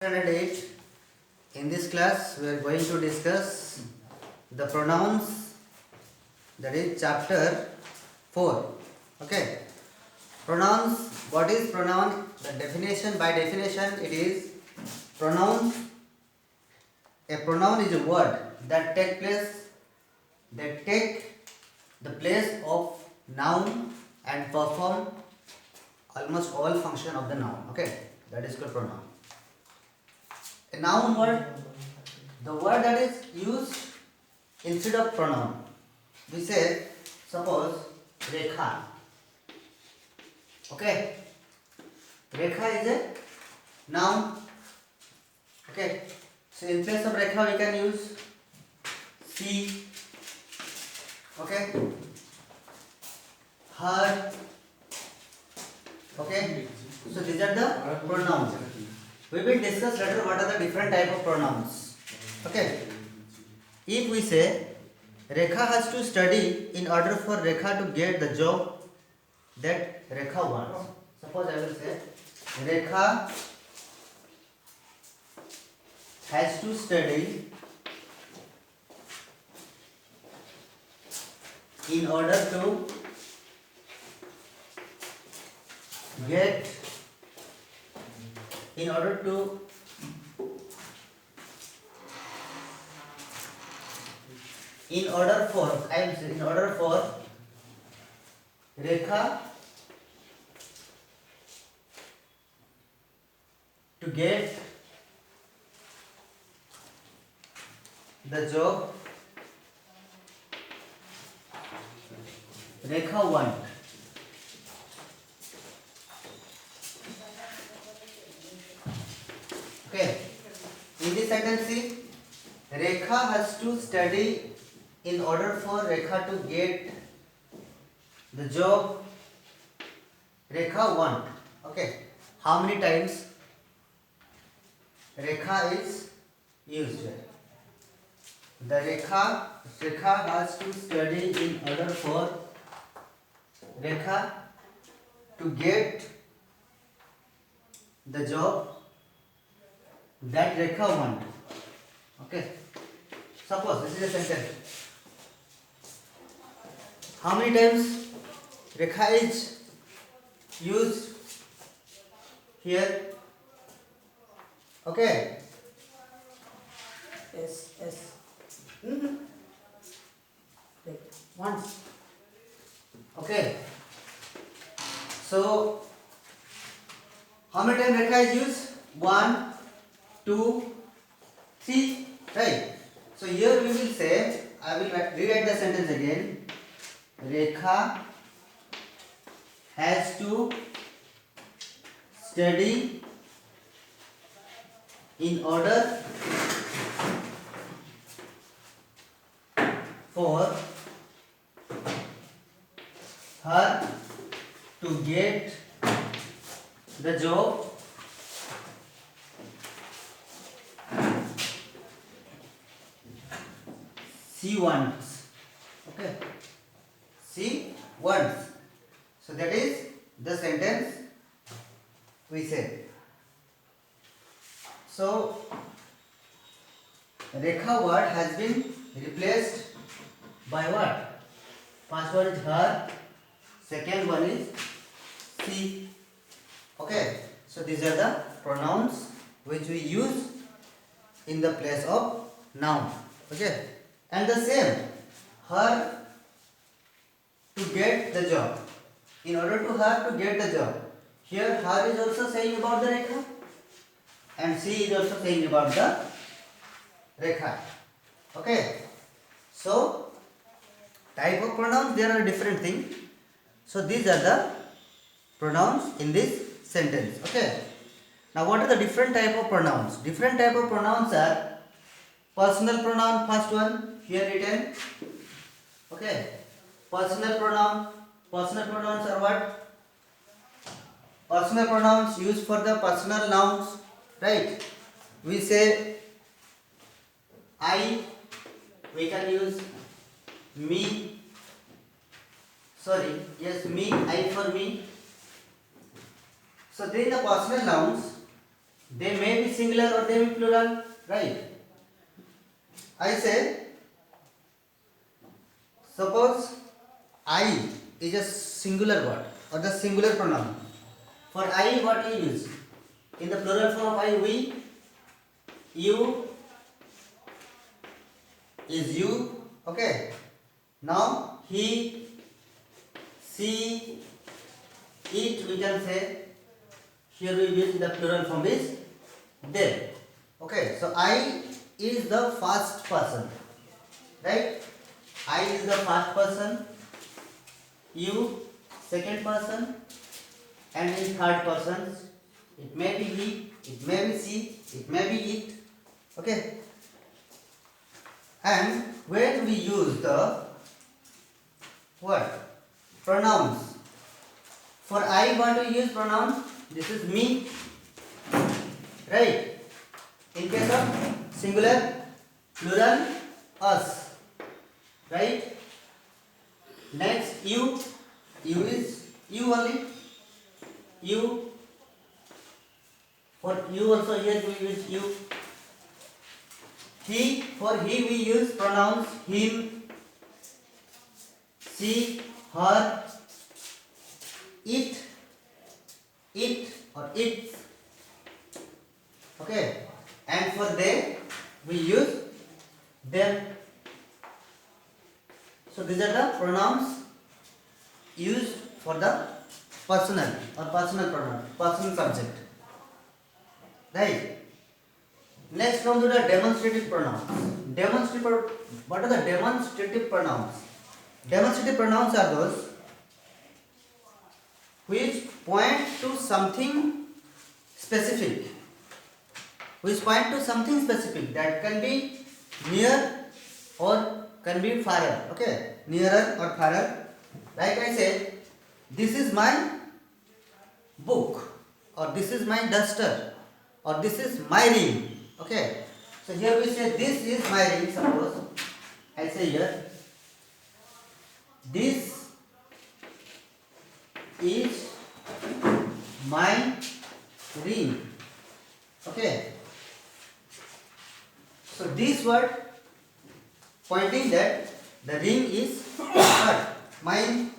108. In this class, we are going to discuss the pronouns, that is chapter 4. Okay. Pronouns. What is pronoun? The definition, by definition, it is pronouns. A pronoun is a word that take the place of noun and perform almost all function of the noun. Okay, that is called pronoun. A noun word, the word that is used instead of pronoun. We say, suppose rekha. Okay, rekha is a noun. Okay, so in place of rekha we can use see. Okay, her. Okay, so these are the pronouns. We will discuss later what are the different type of pronouns. Okay, if we say Rekha has to study in order for Rekha to get the job that Rekha wants. Suppose I will say Rekha has to study in order to get in order to in order for I will say in order for Rekha to get the job Rekha want. Okay, in this sentence see, Rekha has to study in order for Rekha to get the job Rekha want. Okay, how many times Rekha is used here? The Rekha has to study in order for Rekha to get the job that Rekha want. Okay, suppose this is a sentence. How many times Rekha is used here? Okay. Yes. Like once. Okay. So how many times Rekha is used? 1, 2, 3. Right. So here we will say, I will rewrite the sentence again. Rekha has to study in order for her to get the job she wants. Okay, she wants. So that is the sentence we said. So Rekha word has been replaced by what? First one is her, second one is she. Okay, so these are the pronouns which we use in the place of noun. Okay, and the same, her to get the job. In order to her to get the job, here her is also saying about the Rekha and she is also saying about the Rekha. Okay, so type of pronouns, there are different things. So these are the pronouns in this sentence. Okay, now what are the different type of pronouns? Different type of pronouns are personal pronoun, first one here written. Okay, personal pronouns are what? Personal pronouns used for the personal nouns, right? We say I, we can use me, me, I for me. So then the personal nouns, They may be singular or they may be plural, right? I say, suppose I is a singular word or the singular pronoun. For I, what we use? In the plural form of I, we, you is you, okay? Now, he, she, it, we can say, here we use the plural form is they. Okay, so I is the first person, right? I is the first person, you second person, and in third person it may be he, it may be she, it may be it. Okay, and when we use the what pronouns, for I, what we use pronoun, this is me, right? In case of singular, plural, us, right? Next, you is you only, you. For you also here we use you. He, for he we use pronouns him, she, her, it or its. Okay, and for they we use them. So these are the pronouns used for the personal or personal pronoun, personal subject, right? Next come to the demonstrative pronouns. What are the demonstrative pronouns? Demonstrative pronouns are those which point to something specific. Which point to something specific that can be near or can be farther. Okay, nearer or farther. Like I said, this is my book, or this is my duster, or this is my ring. Okay, so here we say this is my ring. Suppose I say here, this is my ring. Okay, so this word pointing that the ring is what? Mine.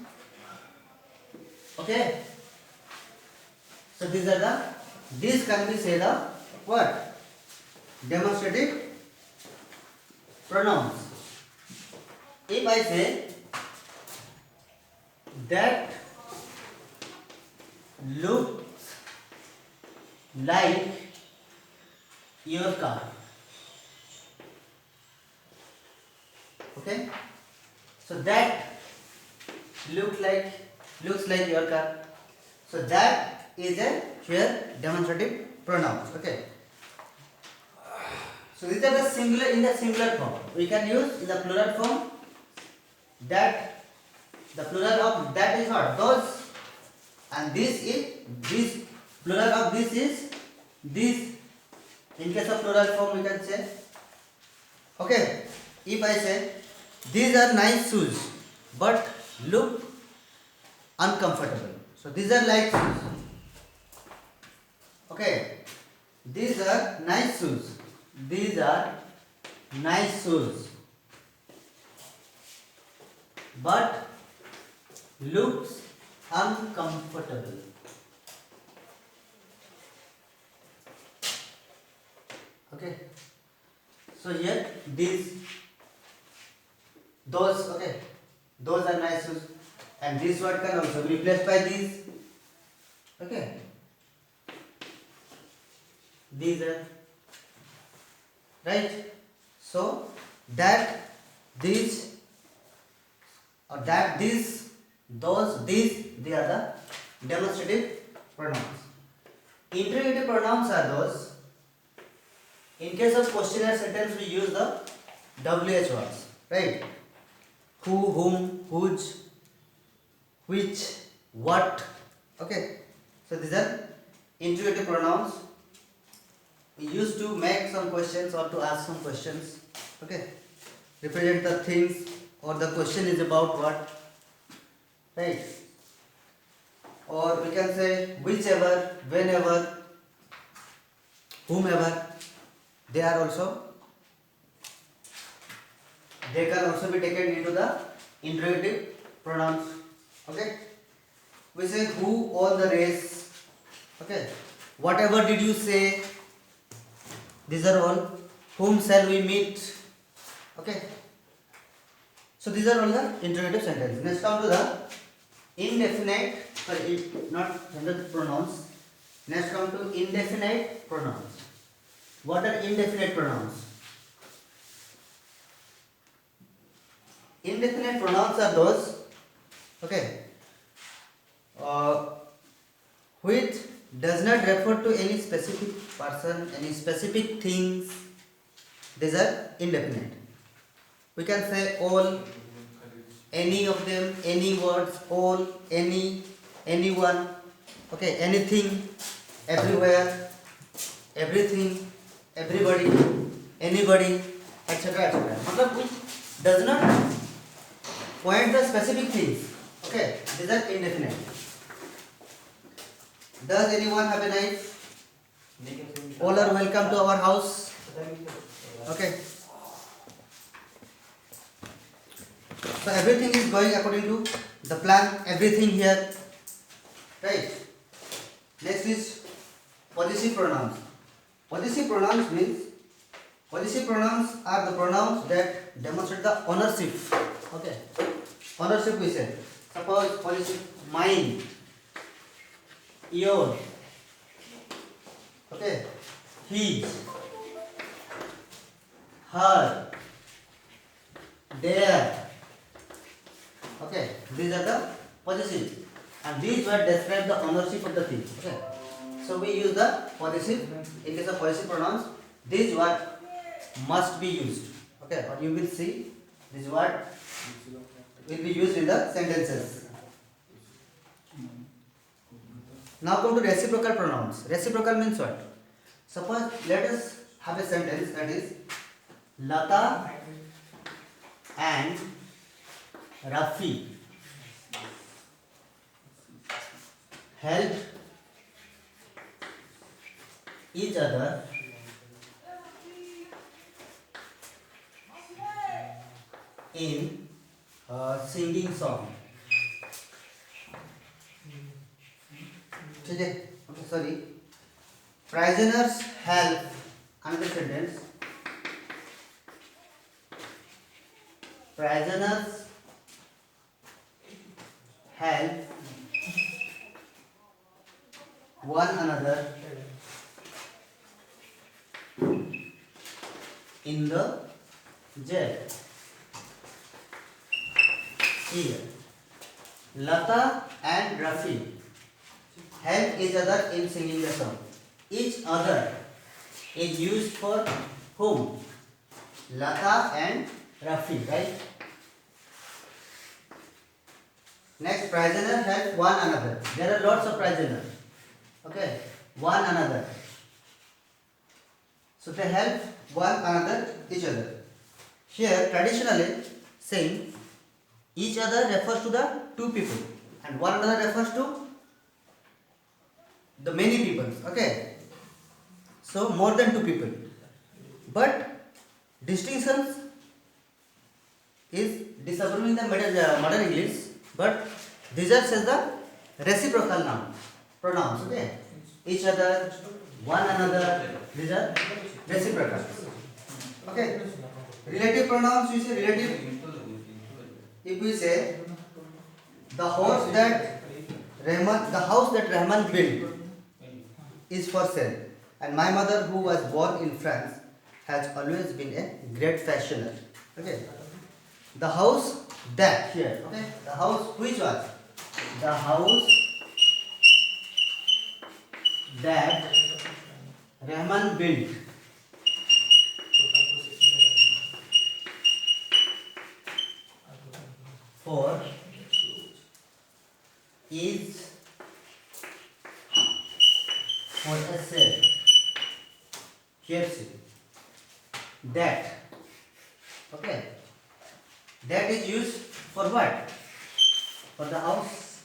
Okay, so these can be said the what? Demonstrative pronouns. If I say that looks like your car. Okay, so that looks like your car. So that is a here demonstrative pronouns. Okay, so these are the singular in the singular form. We can use in the plural form that, the plural of that is what? Those, and this plural of this is this. In case of plural form we can say, okay, if I say these are nice shoes but look uncomfortable, so these are light shoes. Okay, these are nice shoes, these are nice shoes but looks uncomfortable. Okay, so here those, okay, those are nice shoes, and this word can also be replaced by these. Okay, these are right. So that these or that these those these, they are the demonstrative pronouns. Interrogative pronouns are those, in case of questionnaire sentence we use the WH words, right? Who, whom, whose, which, what. Okay, so these are interrogative pronouns. We used to make some questions or to ask some questions. Okay, represent the things, or the question is about what, right? Or we can say whichever, whenever, whomever, they are also, they can also be taken into the interrogative pronouns. Okay, we say who on the race. Okay, whatever did you say, these are all. Whom shall we meet? Okay, so these are all the interrogative sentences. Next come to the indefinite, sorry, not gender pronouns. Next come to indefinite pronouns. What are indefinite pronouns? Indefinite pronouns are those, okay, which does not refer to any specific person, any specific things. These are indefinite. We can say all, any of them, any words, all, any, anyone, okay, anything, everywhere, everything, everybody, anybody, etc. etc. मतलब which does not point the specific things. Okay, these are indefinite. Does anyone have a knife? All are welcome to our house. Okay. So everything is going according to the plan. Everything here, right? Next is possessive pronouns. Possessive pronouns means, possessive pronouns are the pronouns that demonstrate the ownership. Okay, ownership we say. Suppose possessive mine, your, okay, his, her, their. Okay, these are the possessive, and these words describe the ownership of the thing. Okay, so we use the possessive. In case of possessive pronouns, this word must be used. Okay, or you will see this word will be used in the sentences. Now come to reciprocal pronouns. Reciprocal means what? Suppose let us have a sentence that is Lata and Rafi help each other in singing song. Okay, sorry. Prisoners help, another sentence. Prisoners help one another in the jail. Here, Lata and Rafi help each other in singing the song. Each other is used for whom? Lata and Rafi, right? Next, prisoner help one another. There are lots of prisoners. Okay, one another. So they help one another, each other. Here, traditionally, saying each other refers to the two people, and one another refers to the many people. Okay, so more than two people. But distinctions is disapproving in the modern English. But these are says the reciprocal noun pronouns. Okay, each other, one another. These are reciprocal. Okay, relative pronouns. We say relative. If we say the house that Rahman built is for sale, and my mother, who was born in France, has always been a great fashioner. Okay, the house that here. Okay, the house which was the house that Rahman built for is for a sale. Here see that. Okay, that is used for what? For the house,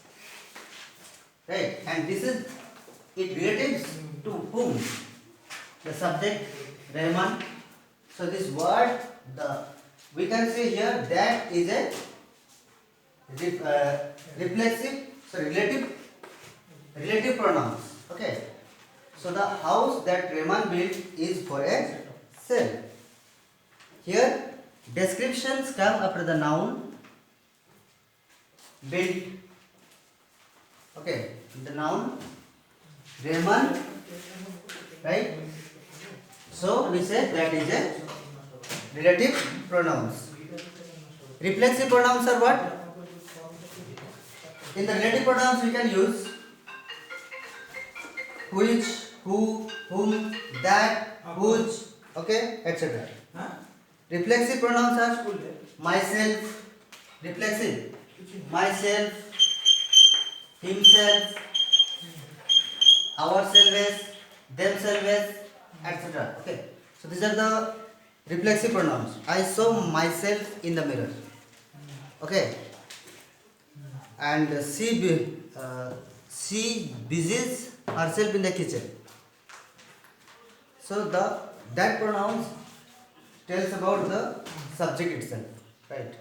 right? And this is it relatives to whom? the subject Rahman. So this word, we can say here that is a relative pronouns. Okay. So the house that Rahman built is for a sale. Here descriptions come after the noun built. Okay, the noun Rahman, right? So we say that is a relative pronouns. Reflexive pronouns are what? In the relative pronouns we can use which, who, whom, that, whose, okay, etc. Reflexive pronouns are myself, reflexive, myself, himself, ourselves, themselves, etc. Okay. So these are the reflexive pronouns. I saw myself in the mirror. Okay. And she busies herself in the kitchen. So that pronouns tells about the subject itself, right?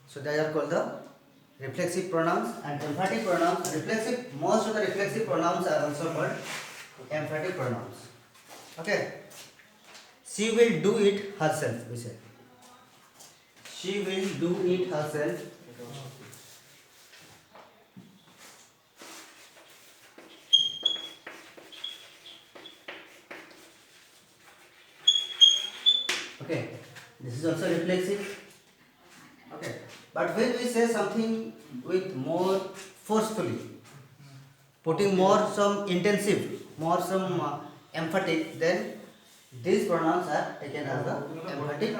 So they are called the reflexive pronouns and emphatic pronouns. Most of the reflexive pronouns are also called emphatic pronouns. Okay. She will do it herself, we say. She will do it herself. Okay. This is also reflexive. Okay. But when we say something with more forcefully, putting more some intensive, more some emphatic, then these pronouns are taken as the emphatic